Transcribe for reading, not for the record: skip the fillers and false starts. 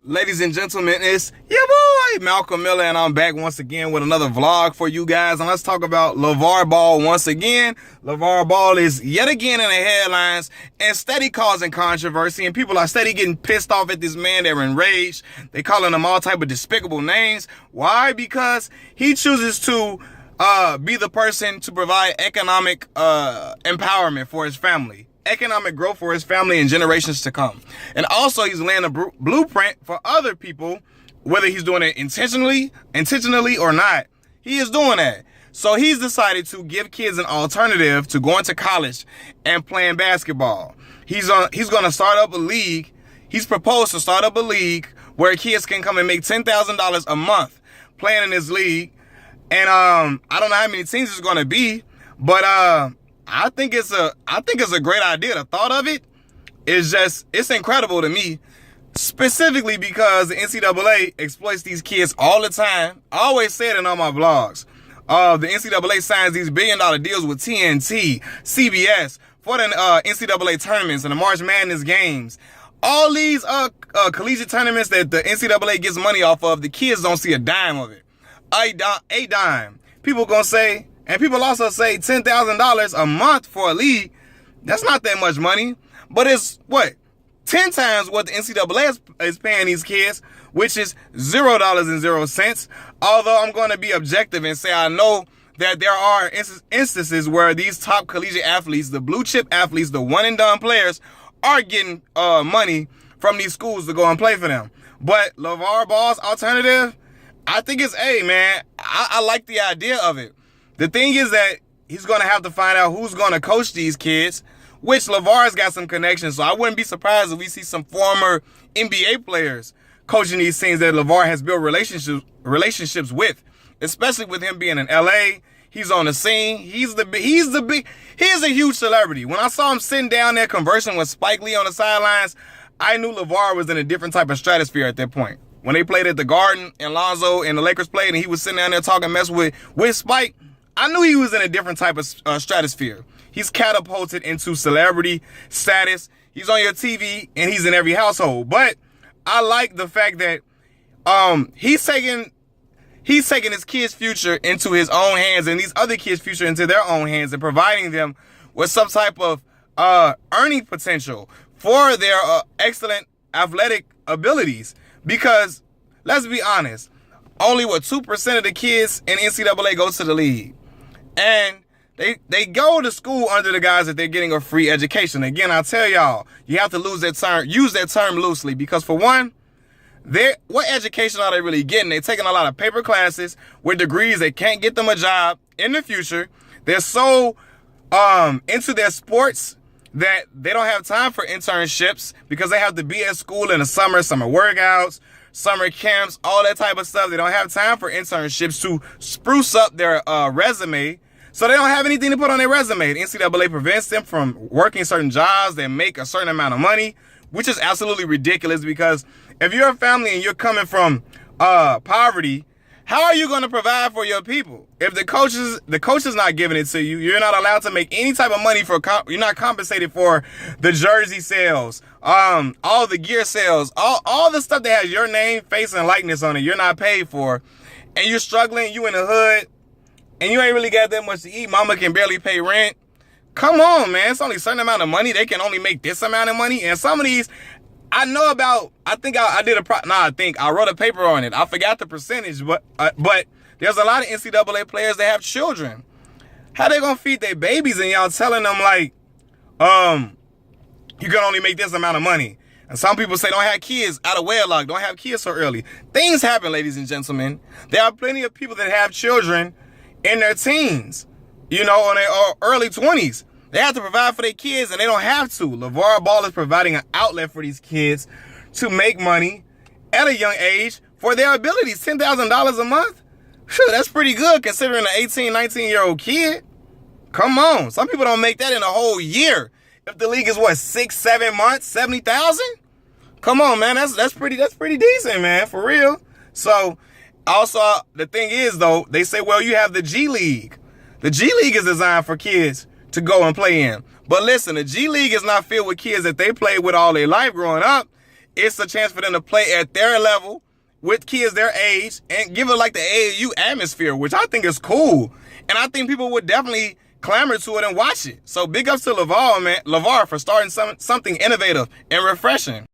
Ladies and gentlemen, it's your boy Malcolm Miller, and I'm back once again with another vlog for you guys. And let's talk about LaVar Ball once again. LaVar Ball is yet again in the headlines and steady causing controversy, and people are steady getting pissed off at this man. They're enraged. They calling him all type of despicable names. Why? Because he chooses to be the person to provide economic empowerment for his family. Economic growth for his family and generations to come. And also he's laying a blueprint for other people, whether he's doing it intentionally or not. He is doing that. So he's decided to give kids an alternative to going to college and playing basketball. He's going to start up a league. He's proposed to start up a league where kids can come and make $10,000 a month playing in this league. And I don't know how many teams it's going to be, but I think it's a great idea. The thought of it is it's incredible to me, specifically because the NCAA exploits these kids all the time. I always say it in all my vlogs. The NCAA signs these billion-dollar deals with TNT, CBS for the NCAA tournaments and the March Madness games. All these collegiate tournaments that the NCAA gets money off of, the kids don't see a dime of it. A dime. People gonna say, and people also say $10,000 a month for a league. That's not that much money, but it's what? 10 times what the NCAA is paying these kids, which is $0.00. Although I'm going to be objective and say I know that there are instances where these top collegiate athletes, the blue chip athletes, the one and done players, are getting money from these schools to go and play for them. But LaVar Ball's alternative, I think it's man. I like the idea of it. The thing is that he's going to have to find out who's going to coach these kids, which LaVar's got some connections. So I wouldn't be surprised if we see some former NBA players coaching these teams that LaVar has built relationships with, especially with him being in LA. He's on the scene. He is a huge celebrity. When I saw him sitting down there conversing with Spike Lee on the sidelines, I knew LaVar was in a different type of stratosphere at that point. When they played at the Garden and Lonzo and the Lakers played and he was sitting down there talking mess with Spike, I knew he was in a different type of stratosphere. He's catapulted into celebrity status. He's on your TV and he's in every household. But I like the fact that he's taking his kids' future into his own hands and these other kids' future into their own hands and providing them with some type of earning potential for their excellent athletic abilities. Because let's be honest, only 2% of the kids in NCAA go to the league. And they go to school under the guise that they're getting a free education. Again, I tell y'all, you have to use that term loosely, because for one, what education are they really getting? They're taking a lot of paper classes with degrees that can't get them a job in the future. They're so into their sports that they don't have time for internships because they have to be at school in the summer workouts, summer camps, all that type of stuff. They don't have time for internships to spruce up their resume. So they don't have anything to put on their resume. The NCAA prevents them from working certain jobs that make a certain amount of money, which is absolutely ridiculous, because if you're a family and you're coming from poverty, how are you going to provide for your people? If the coach is not giving it to you, you're not allowed to make any type of money you're not compensated for the jersey sales, all the gear sales, all the stuff that has your name, face, and likeness on it, you're not paid for. And you're struggling, you in the hood, and you ain't really got that much to eat. Mama can barely pay rent. Come on, man. It's only a certain amount of money. They can only make this amount of money. And some of these, I know about, I wrote a paper on it. I forgot the percentage, but there's a lot of NCAA players that have children. How they gonna feed their babies and y'all telling them like, you can only make this amount of money? And some people say don't have kids out of wedlock, don't have kids so early. Things happen, ladies and gentlemen. There are plenty of people that have children in their teens, on their early 20s. They have to provide for their kids, and they don't have to. LaVar Ball is providing an outlet for these kids to make money at a young age for their abilities. $10,000 a month? Sure, that's pretty good considering an 18, 19-year-old kid. Come on. Some people don't make that in a whole year. If the league is, 6-7 months, 70,000? Come on, man. That's pretty decent, man, for real. So, also, the thing is, though, they say, well, you have the G League. The G League is designed for kids to go and play in. But listen, the G League is not filled with kids that they played with all their life growing up. it's a chance for them to play at their level with kids their age and give it like the AAU atmosphere, which I think is cool. And I think people would definitely clamor to it and watch it. So big ups to LaVar, man, LaVar, for starting something innovative and refreshing.